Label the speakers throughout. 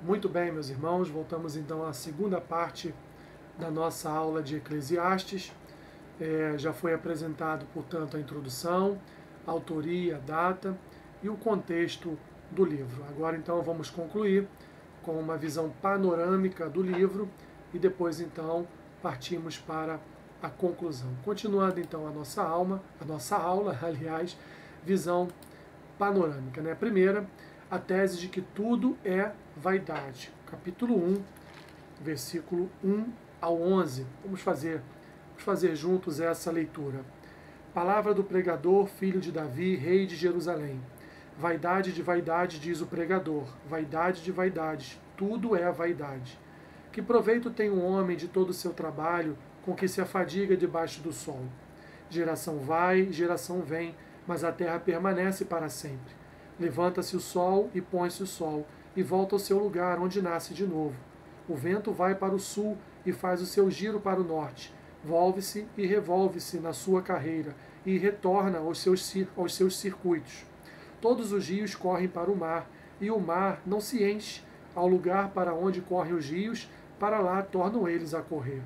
Speaker 1: Muito bem, meus irmãos, voltamos então à segunda parte da nossa aula de Eclesiastes. Já foi apresentado, portanto, a introdução, a autoria, a data e o contexto do livro. Agora, então, vamos concluir com uma visão panorâmica do livro e depois, então, partimos para a conclusão. Continuando, então, a nossa aula, aliás, visão panorâmica, né? Primeira, a tese de que tudo é vaidade. Capítulo 1, versículo 1 ao 11. Vamos fazer juntos essa leitura. Palavra do pregador, filho de Davi, rei de Jerusalém. Vaidade de vaidade, diz o pregador. Vaidade de vaidades, tudo é vaidade. Que proveito tem um homem de todo o seu trabalho com que se afadiga debaixo do sol? Geração vai, geração vem, mas a terra permanece para sempre. Levanta-se o sol e põe-se o sol, e volta ao seu lugar, onde nasce de novo. O vento vai para o sul e faz o seu giro para o norte. Volve-se e revolve-se na sua carreira, e retorna aos seus circuitos. Todos os rios correm para o mar, e o mar não se enche. Ao lugar para onde correm os rios, para lá tornam eles a correr.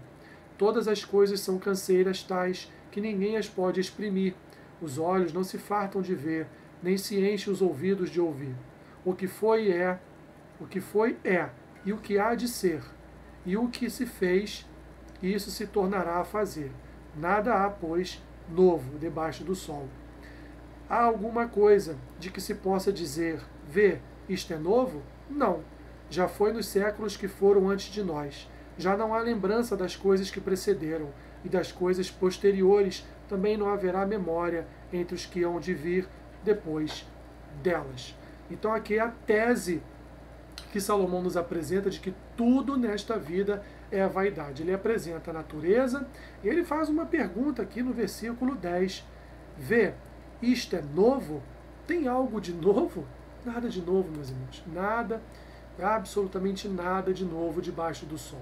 Speaker 1: Todas as coisas são canseiras tais, que ninguém as pode exprimir. Os olhos não se fartam de ver, nem se enchem os ouvidos de ouvir. O que foi é, e o que há de ser, e o que se fez, isso se tornará a fazer. Nada há, pois, novo debaixo do sol. Há alguma coisa de que se possa dizer, vê, isto é novo? Não. Já foi nos séculos que foram antes de nós. Já não há lembrança das coisas que precederam, e das coisas posteriores também não haverá memória entre os que hão de vir depois delas. Então aqui é a tese que Salomão nos apresenta de que tudo nesta vida é a vaidade. Ele apresenta a natureza e ele faz uma pergunta aqui no versículo 10. Vê, isto é novo? Tem algo de novo? Nada de novo, meus irmãos. Nada, absolutamente nada de novo debaixo do sol.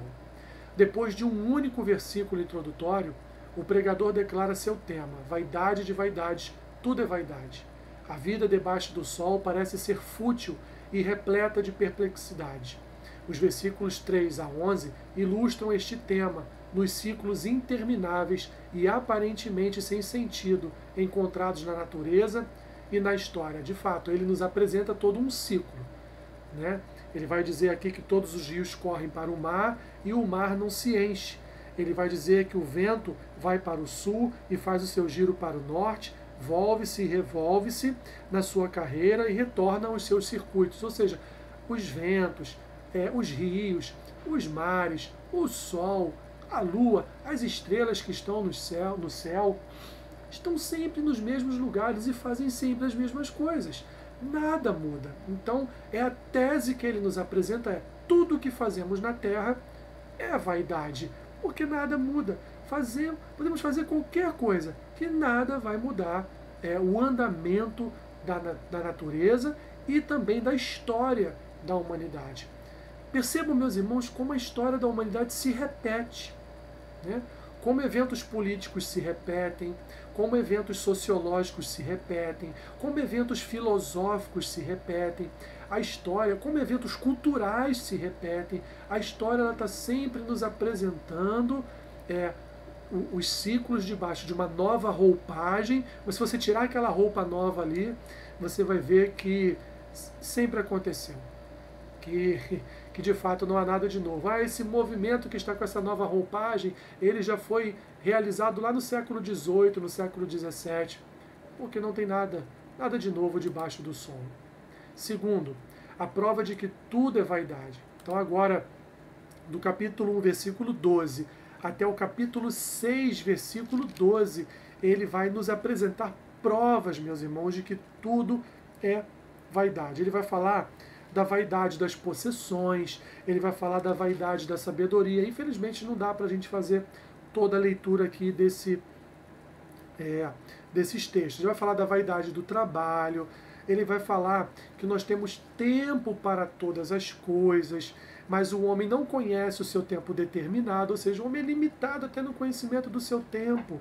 Speaker 1: Depois de um único versículo introdutório, o pregador declara seu tema: vaidade de vaidades, tudo é vaidade. A vida debaixo do sol parece ser fútil e repleta de perplexidade. Os versículos 3 a 11 ilustram este tema nos ciclos intermináveis e aparentemente sem sentido encontrados na natureza e na história. De fato, ele nos apresenta todo um ciclo, né? Ele vai dizer aqui que todos os rios correm para o mar e o mar não se enche. Ele vai dizer que o vento vai para o sul e faz o seu giro para o norte, volve-se e revolve-se na sua carreira e retorna aos seus circuitos. Ou seja, os ventos, os rios, os mares, o sol, a lua, as estrelas que estão no céu, estão sempre nos mesmos lugares e fazem sempre as mesmas coisas. Nada muda. Então, a tese que ele nos apresenta tudo o que fazemos na Terra é vaidade, porque nada muda. Podemos fazer qualquer coisa, que nada vai mudar o andamento da natureza e também da história da humanidade. Percebam, meus irmãos, como a história da humanidade se repete, né? Como eventos políticos se repetem, como eventos sociológicos se repetem, como eventos filosóficos se repetem, a história, como eventos culturais se repetem, a história está sempre nos apresentando os ciclos debaixo de uma nova roupagem, mas se você tirar aquela roupa nova ali, você vai ver que sempre aconteceu. Que de fato não há nada de novo. Esse movimento que está com essa nova roupagem, ele já foi realizado lá no século XVIII, no século XVII, porque não tem nada de novo debaixo do sol. Segundo, a prova de que tudo é vaidade. Então agora, do capítulo 1, versículo 12, até o capítulo 6, versículo 12, ele vai nos apresentar provas, meus irmãos, de que tudo é vaidade. Ele vai falar da vaidade das possessões, ele vai falar da vaidade da sabedoria. Infelizmente não dá para a gente fazer toda a leitura aqui desses textos. Ele vai falar da vaidade do trabalho, ele vai falar que nós temos tempo para todas as coisas, mas o homem não conhece o seu tempo determinado, ou seja, o homem é limitado até no conhecimento do seu tempo.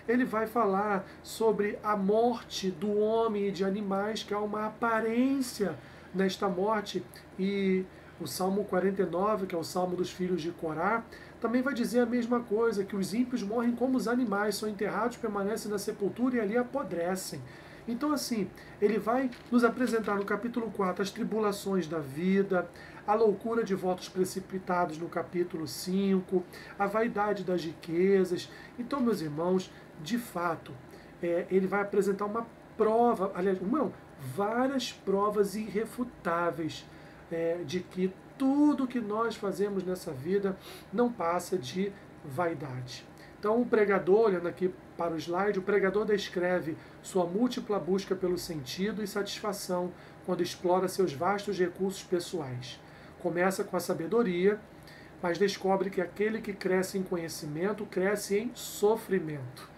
Speaker 1: Ele vai falar sobre a morte do homem e de animais, que há uma aparência nesta morte, e O Salmo 49, que é o Salmo dos filhos de Corá, também vai dizer a mesma coisa, que os ímpios morrem como os animais, são enterrados, permanecem na sepultura e ali apodrecem. Então, assim, ele vai nos apresentar no capítulo 4 as tribulações da vida, a loucura de votos precipitados no capítulo 5, a vaidade das riquezas. Então, meus irmãos, de fato, ele vai apresentar uma prova, aliás, não, várias provas irrefutáveis de que tudo que nós fazemos nessa vida não passa de vaidade. Então, o pregador, olhando aqui para o slide, o pregador descreve sua múltipla busca pelo sentido e satisfação quando explora seus vastos recursos pessoais. Começa com a sabedoria, mas descobre que aquele que cresce em conhecimento cresce em sofrimento.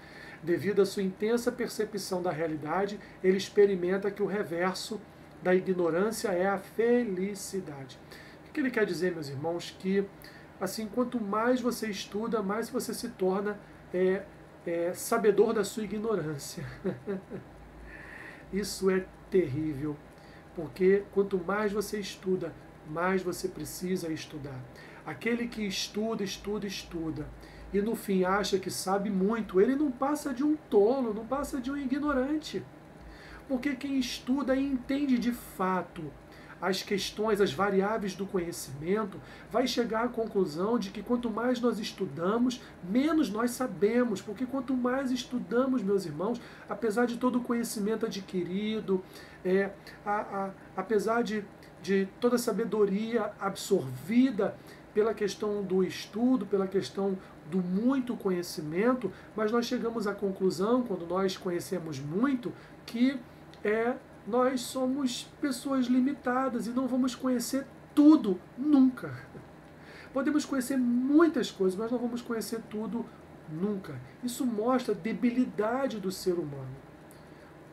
Speaker 1: Devido à sua intensa percepção da realidade, ele experimenta que o reverso da ignorância é a felicidade. O que ele quer dizer, meus irmãos? Que assim, quanto mais você estuda, mais você se torna sabedor da sua ignorância. Isso é terrível, porque quanto mais você estuda, mais você precisa estudar. Aquele que estuda, estuda, estuda, e no fim acha que sabe muito, ele não passa de um tolo, não passa de um ignorante. Porque quem estuda e entende de fato as questões, as variáveis do conhecimento, vai chegar à conclusão de que quanto mais nós estudamos, menos nós sabemos, porque quanto mais estudamos, meus irmãos, apesar de todo o conhecimento adquirido, apesar de toda a sabedoria absorvida pela questão do estudo, pela questão do muito conhecimento, mas nós chegamos à conclusão, quando nós conhecemos muito, que nós somos pessoas limitadas e não vamos conhecer tudo nunca. Podemos conhecer muitas coisas, mas não vamos conhecer tudo nunca. Isso mostra a debilidade do ser humano.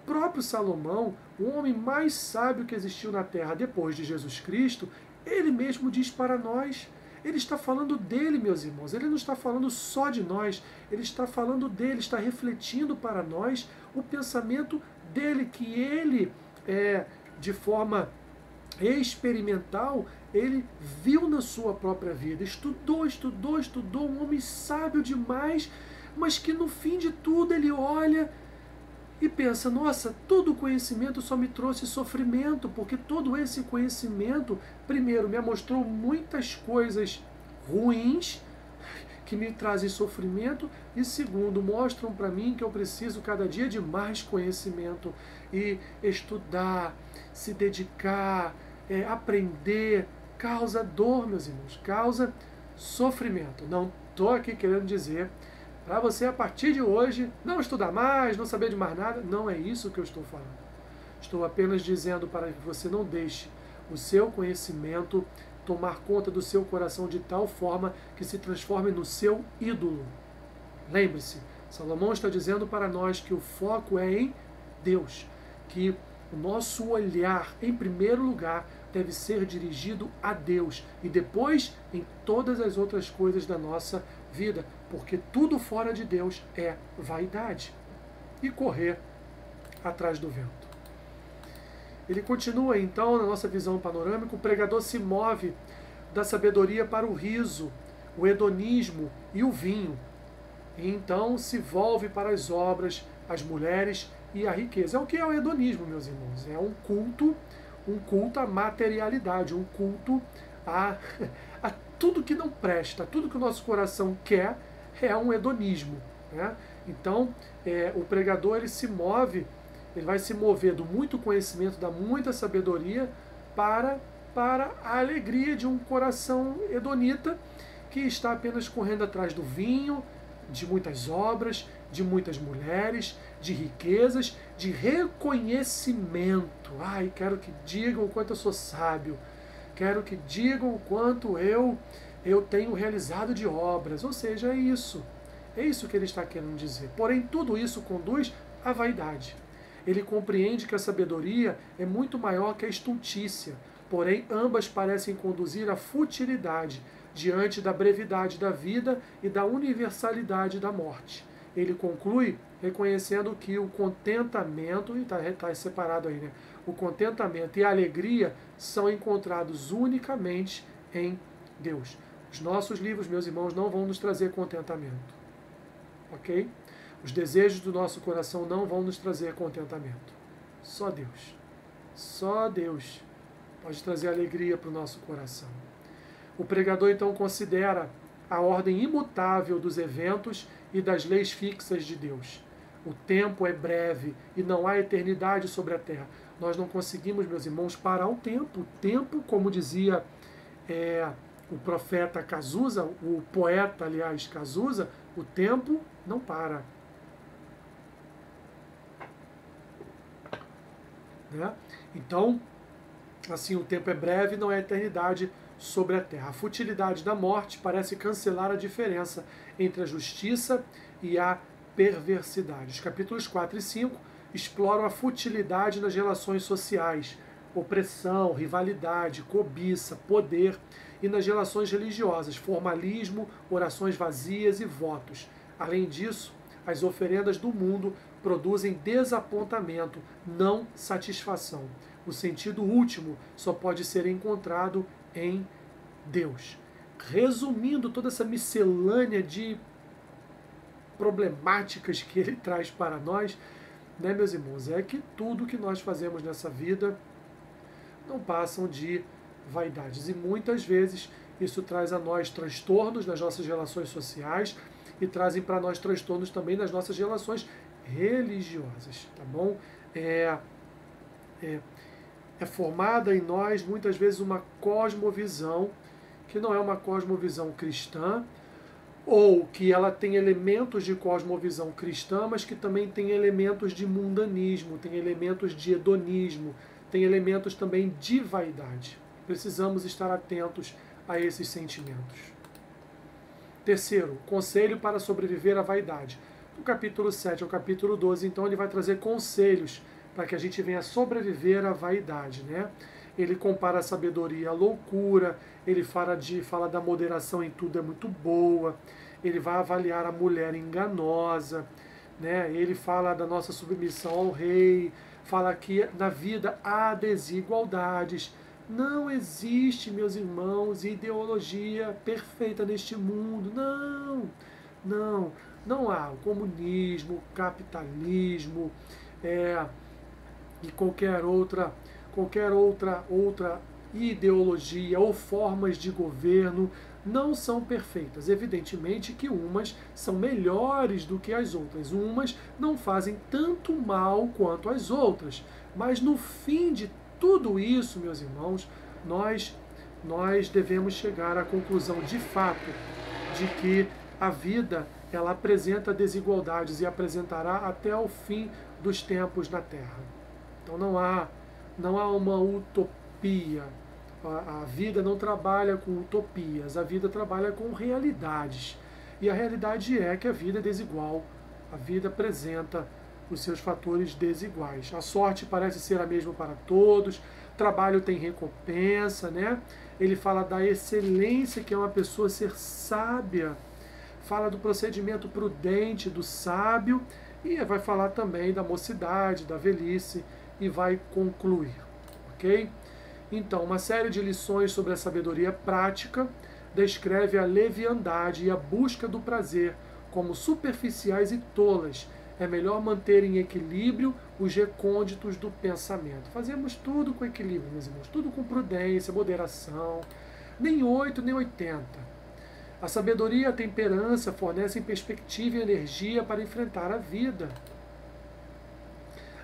Speaker 1: O próprio Salomão, o homem mais sábio que existiu na Terra depois de Jesus Cristo, ele mesmo diz para nós, ele está falando dele, meus irmãos, ele não está falando só de nós, ele está falando dele, está refletindo para nós o pensamento dele, que ele, de forma experimental, ele viu na sua própria vida, estudou, um homem sábio demais, mas que no fim de tudo ele olha e pensa, nossa, todo o conhecimento só me trouxe sofrimento, porque todo esse conhecimento, primeiro, me mostrou muitas coisas ruins, que me trazem sofrimento, e segundo, mostram para mim que eu preciso cada dia de mais conhecimento, e estudar, se dedicar, aprender, causa dor, meus irmãos, causa sofrimento. Não estou aqui querendo dizer para você, a partir de hoje, não estudar mais, não saber de mais nada, não é isso que eu estou falando. Estou apenas dizendo para que você não deixe o seu conhecimento tomar conta do seu coração de tal forma que se transforme no seu ídolo. Lembre-se, Salomão está dizendo para nós que o foco é em Deus, que o nosso olhar, em primeiro lugar, deve ser dirigido a Deus e depois em todas as outras coisas da nossa vida, porque tudo fora de Deus é vaidade e correr atrás do vento. Ele continua então, na nossa visão panorâmica, o pregador se move da sabedoria para o riso, o hedonismo e o vinho. E então se volve para as obras, as mulheres e a riqueza. É o que é o hedonismo, meus irmãos? É um culto à materialidade, um culto a tudo que não presta, tudo que o nosso coração quer é um hedonismo, né? Então, o pregador ele vai se mover do muito conhecimento, da muita sabedoria para a alegria de um coração hedonita que está apenas correndo atrás do vinho, de muitas obras, de muitas mulheres, de riquezas, de reconhecimento. Ai, quero que digam o quanto eu sou sábio, quero que digam o quanto eu tenho realizado de obras. Ou seja, é isso que ele está querendo dizer. Porém, tudo isso conduz à vaidade. Ele compreende que a sabedoria é muito maior que a estultícia, porém ambas parecem conduzir à futilidade diante da brevidade da vida e da universalidade da morte. Ele conclui reconhecendo que o contentamento, e está separado aí, né? O contentamento e a alegria são encontrados unicamente em Deus. Os nossos livros, meus irmãos, não vão nos trazer contentamento. Ok? Os desejos do nosso coração não vão nos trazer contentamento. Só Deus. Só Deus pode trazer alegria para o nosso coração. O pregador, então, considera a ordem imutável dos eventos e das leis fixas de Deus. O tempo é breve e não há eternidade sobre a terra. Nós não conseguimos, meus irmãos, parar o tempo. O tempo, como dizia o profeta Cazuza, o poeta, aliás, Cazuza, o tempo não para. Né? Então, assim, o tempo é breve e não há eternidade sobre a terra. A futilidade da morte parece cancelar a diferença entre a justiça e a perversidade. Os capítulos 4 e 5 exploram a futilidade nas relações sociais, opressão, rivalidade, cobiça, poder, e nas relações religiosas, formalismo, orações vazias e votos. Além disso, as oferendas do mundo produzem desapontamento, não satisfação. O sentido último só pode ser encontrado em Deus. Resumindo toda essa miscelânea de problemáticas que ele traz para nós, né, meus irmãos, é que tudo que nós fazemos nessa vida não passam de vaidades. E muitas vezes isso traz a nós transtornos nas nossas relações sociais e trazem para nós transtornos também nas nossas relações religiosas, tá bom? É formada em nós muitas vezes uma cosmovisão que não é uma cosmovisão cristã, ou que ela tem elementos de cosmovisão cristã, mas que também tem elementos de mundanismo, tem elementos de hedonismo, tem elementos também de vaidade. Precisamos estar atentos a esses sentimentos. Terceiro, conselho para sobreviver à vaidade. Do capítulo 7 ao capítulo 12, então, ele vai trazer conselhos para que a gente venha sobreviver à vaidade, né? Ele compara a sabedoria à loucura, ele fala da moderação em tudo é muito boa, ele vai avaliar a mulher enganosa, né? Ele fala da nossa submissão ao rei, fala que na vida há desigualdades. Não existe, meus irmãos, ideologia perfeita neste mundo. Não há. O comunismo, o capitalismo e qualquer outra ideologia ou formas de governo não são perfeitas. Evidentemente que umas são melhores do que as outras. Umas não fazem tanto mal quanto as outras. Mas no fim de tudo isso, meus irmãos, nós devemos chegar à conclusão de fato de que a vida ela apresenta desigualdades e apresentará até o fim dos tempos na Terra. Então não há uma utopia. A vida não trabalha com utopias, a vida trabalha com realidades. E a realidade é que a vida é desigual, a vida apresenta os seus fatores desiguais. A sorte parece ser a mesma para todos, trabalho tem recompensa, né? Ele fala da excelência que é uma pessoa ser sábia, fala do procedimento prudente do sábio e vai falar também da mocidade, da velhice e vai concluir, ok? Então, uma série de lições sobre a sabedoria prática descreve a leviandade e a busca do prazer como superficiais e tolas. É melhor manter em equilíbrio os recônditos do pensamento. Fazemos tudo com equilíbrio, meus irmãos, tudo com prudência, moderação, nem 8, nem 80. A sabedoria e a temperança fornecem perspectiva e energia para enfrentar a vida.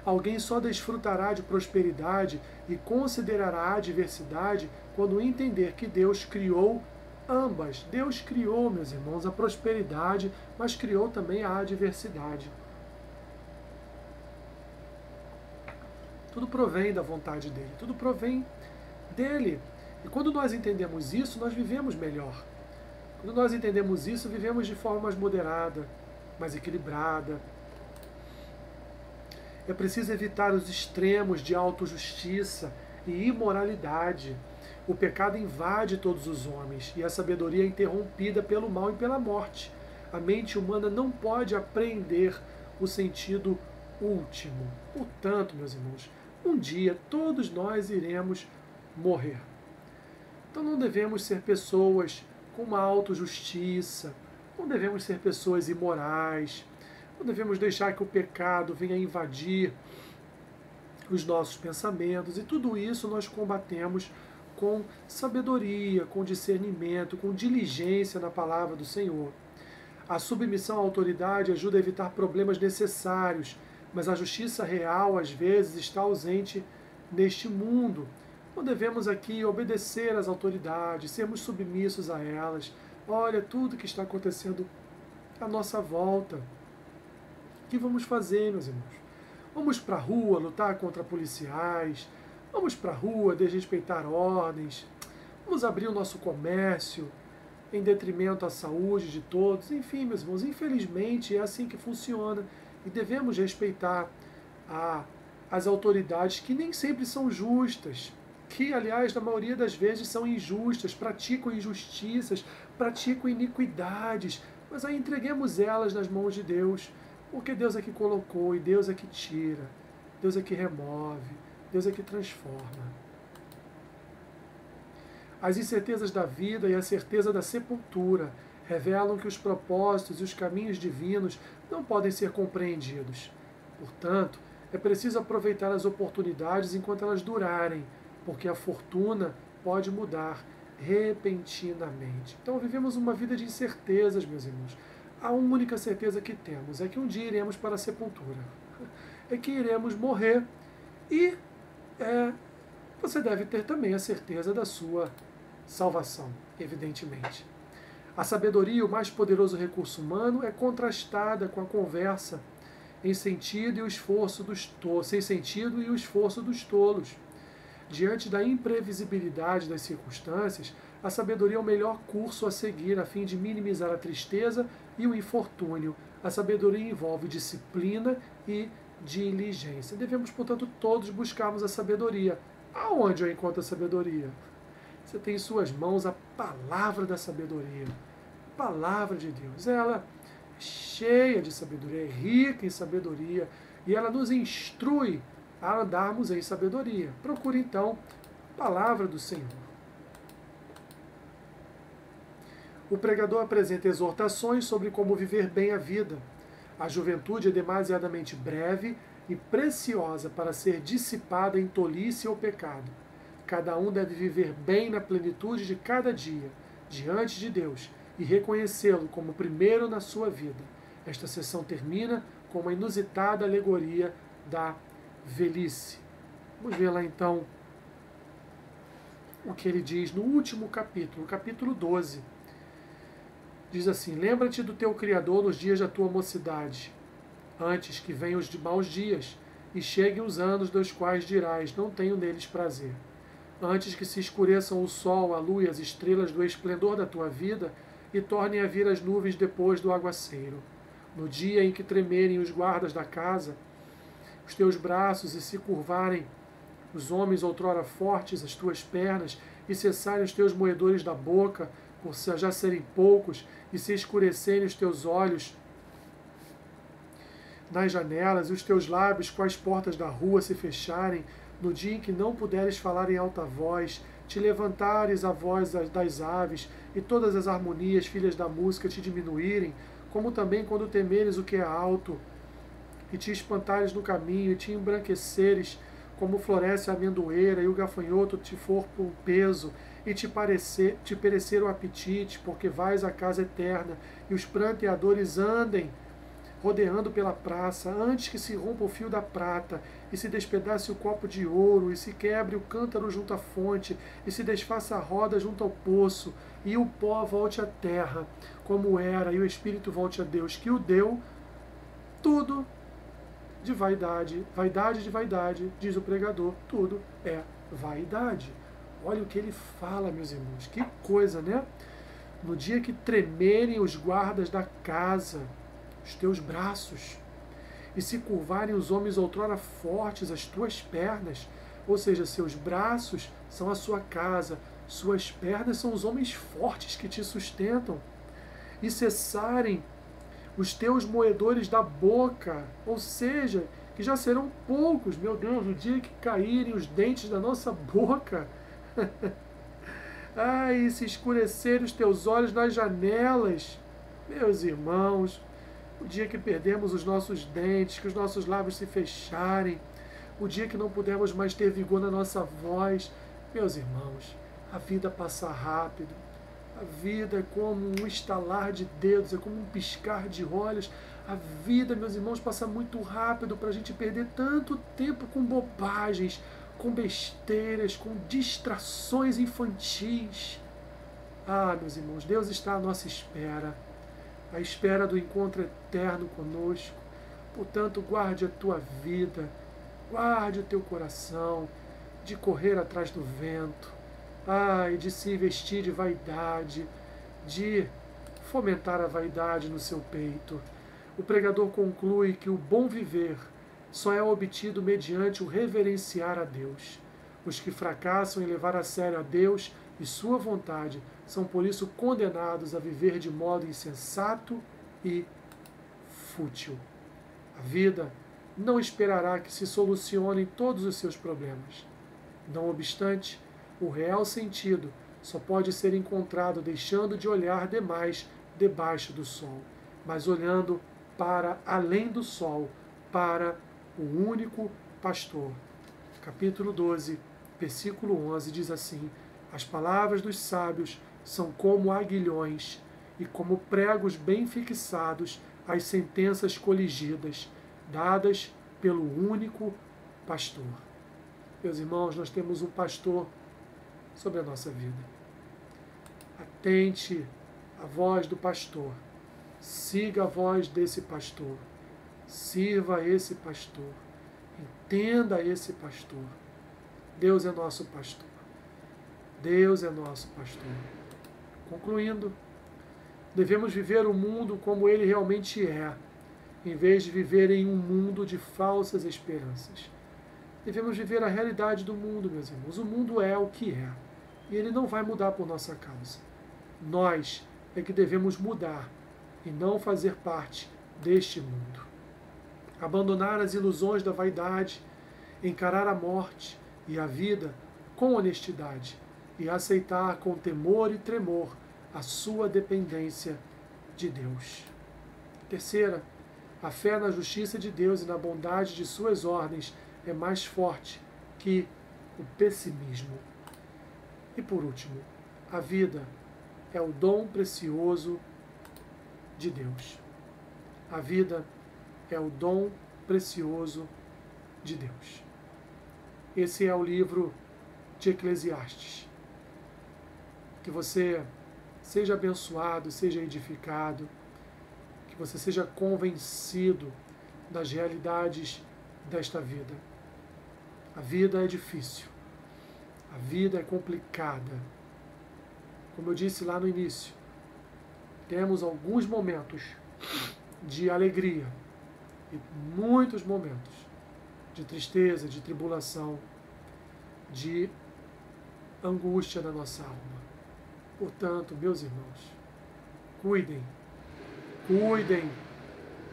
Speaker 1: Alguém só desfrutará de prosperidade e considerará a adversidade quando entender que Deus criou ambas. Deus criou, meus irmãos, a prosperidade, mas criou também a adversidade. Tudo provém da vontade dele, tudo provém dele. E quando nós entendemos isso, nós vivemos melhor. Quando nós entendemos isso, vivemos de forma mais moderada, mais equilibrada. É preciso evitar os extremos de autojustiça e imoralidade. O pecado invade todos os homens e a sabedoria é interrompida pelo mal e pela morte. A mente humana não pode apreender o sentido último. Portanto, meus irmãos, um dia todos nós iremos morrer. Então não devemos ser pessoas com uma autojustiça, não devemos ser pessoas imorais, não devemos deixar que o pecado venha invadir os nossos pensamentos, e tudo isso nós combatemos com sabedoria, com discernimento, com diligência na palavra do Senhor. A submissão à autoridade ajuda a evitar problemas necessários, mas a justiça real às vezes está ausente neste mundo. Não devemos aqui obedecer às autoridades, sermos submissos a elas. Olha tudo que está acontecendo à nossa volta. O que vamos fazer, meus irmãos? Vamos para a rua lutar contra policiais, vamos para a rua desrespeitar ordens, vamos abrir o nosso comércio em detrimento à saúde de todos. Enfim, meus irmãos, infelizmente é assim que funciona e devemos respeitar as autoridades que nem sempre são justas, que, aliás, na maioria das vezes são injustas, praticam injustiças, praticam iniquidades, mas aí entreguemos elas nas mãos de Deus, porque Deus é que colocou e Deus é que tira, Deus é que remove, Deus é que transforma. As incertezas da vida e a certeza da sepultura revelam que os propósitos e os caminhos divinos não podem ser compreendidos. Portanto, é preciso aproveitar as oportunidades enquanto elas durarem, porque a fortuna pode mudar repentinamente. Então vivemos uma vida de incertezas, meus irmãos. A única certeza que temos é que um dia iremos para a sepultura, é que iremos morrer, e você deve ter também a certeza da sua salvação, evidentemente. A sabedoria, o mais poderoso recurso humano, é contrastada com a conversa sem sentido e o esforço dos tolos. Diante da imprevisibilidade das circunstâncias, a sabedoria é o melhor curso a seguir a fim de minimizar a tristeza e o infortúnio. A sabedoria envolve disciplina e diligência. Devemos, portanto, todos buscarmos a sabedoria. Aonde eu encontro a sabedoria? Você tem em suas mãos a palavra da sabedoria. A palavra de Deus. Ela é cheia de sabedoria, é rica em sabedoria, e ela nos instrui a andarmos em sabedoria. Procure, então, a palavra do Senhor. O pregador apresenta exortações sobre como viver bem a vida. A juventude é demasiadamente breve e preciosa para ser dissipada em tolice ou pecado. Cada um deve viver bem na plenitude de cada dia, diante de Deus, e reconhecê-lo como primeiro na sua vida. Esta sessão termina com uma inusitada alegoria da velhice. Vamos ver lá então o que ele diz no último capítulo, capítulo 12. Diz assim: lembra-te do teu Criador nos dias da tua mocidade, antes que venham os maus dias e cheguem os anos dos quais dirás, não tenho neles prazer. Antes que se escureçam o sol, a lua e as estrelas do esplendor da tua vida e tornem a vir as nuvens depois do aguaceiro. No dia em que tremerem os guardas da casa, os teus braços, e se curvarem os homens outrora fortes, as tuas pernas, e cessarem os teus moedores da boca, por já serem poucos, e se escurecerem os teus olhos nas janelas, e os teus lábios com as portas da rua se fecharem, no dia em que não puderes falar em alta voz, te levantares a voz das aves, e todas as harmonias, filhas da música, te diminuírem, como também quando temeres o que é alto, e te espantares no caminho, e te embranqueceres, como floresce a amendoeira, e o gafanhoto te for por peso, e te perecer o apetite, porque vais à casa eterna, e os pranteadores andem rodeando pela praça, antes que se rompa o fio da prata, e se despedace o copo de ouro, e se quebre o cântaro junto à fonte, e se desfaça a roda junto ao poço, e o pó volte à terra, como era, e o espírito volte a Deus, que o deu, tudo de vaidade, vaidade de vaidade, diz o pregador, tudo é vaidade. Olha o que ele fala, meus irmãos, que coisa, né? No dia que tremerem os guardas da casa, os teus braços, e se curvarem os homens outrora fortes, as tuas pernas, ou seja, seus braços são a sua casa, suas pernas são os homens fortes que te sustentam, e cessarem os teus moedores da boca, ou seja, que já serão poucos, meu Deus, no dia que caírem os dentes da nossa boca, Ai, se escurecerem os teus olhos nas janelas, meus irmãos, o dia que perdemos os nossos dentes, que os nossos lábios se fecharem, o dia que não pudermos mais ter vigor na nossa voz, meus irmãos, a vida passa rápido. A vida é como um estalar de dedos, é como um piscar de olhos. A vida, meus irmãos, passa muito rápido para a gente perder tanto tempo com bobagens, com besteiras, com distrações infantis. Ah, meus irmãos, Deus está à nossa espera, à espera do encontro eterno conosco. Portanto, guarde a tua vida, guarde o teu coração de correr atrás do vento, e de se vestir de vaidade, de fomentar a vaidade no seu peito. O pregador conclui que o bom viver só é obtido mediante o reverenciar a Deus. Os que fracassam em levar a sério a Deus e sua vontade são por isso condenados a viver de modo insensato e fútil. A vida não esperará que se solucionem todos os seus problemas. Não obstante, o real sentido só pode ser encontrado deixando de olhar demais debaixo do sol, mas olhando para além do sol, para o único pastor. Capítulo 12, versículo 11 diz assim: as palavras dos sábios são como aguilhões e como pregos bem fixados as sentenças coligidas, dadas pelo único pastor. Meus irmãos, nós temos um pastor sobre a nossa vida. Atente à voz do pastor, siga a voz desse pastor, sirva a esse pastor, entenda esse pastor. Deus é nosso pastor. Deus é nosso pastor. Concluindo, devemos viver o mundo como ele realmente é, em vez de viver em um mundo de falsas esperanças. Devemos viver a realidade do mundo, meus irmãos. O mundo é o que é. E ele não vai mudar por nossa causa. Nós é que devemos mudar e não fazer parte deste mundo. Abandonar as ilusões da vaidade, encarar a morte e a vida com honestidade e aceitar com temor e tremor a sua dependência de Deus. Terceira, a fé na justiça de Deus e na bondade de suas ordens é mais forte que o pessimismo. E por último, a vida é o dom precioso de Deus. A vida é o dom precioso de Deus. Esse é o livro de Eclesiastes. Que você seja abençoado, seja edificado, que você seja convencido das realidades desta vida. A vida é difícil. A vida é complicada. Como eu disse lá no início, temos alguns momentos de alegria e muitos momentos de tristeza, de tribulação, de angústia na nossa alma. Portanto, meus irmãos, cuidem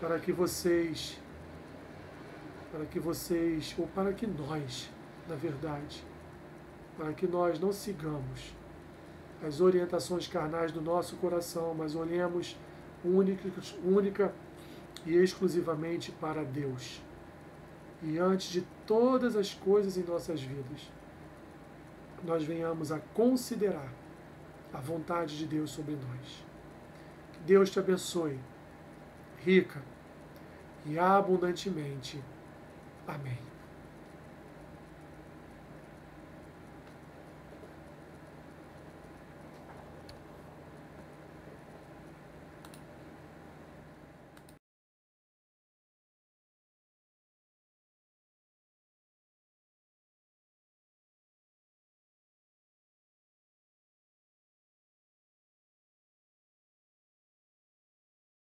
Speaker 1: para que vocês, ou para que nós, na verdade, para que nós não sigamos as orientações carnais do nosso coração, mas olhemos única e exclusivamente para Deus. E antes de todas as coisas em nossas vidas, nós venhamos a considerar a vontade de Deus sobre nós. Que Deus te abençoe, rica e abundantemente. Amém.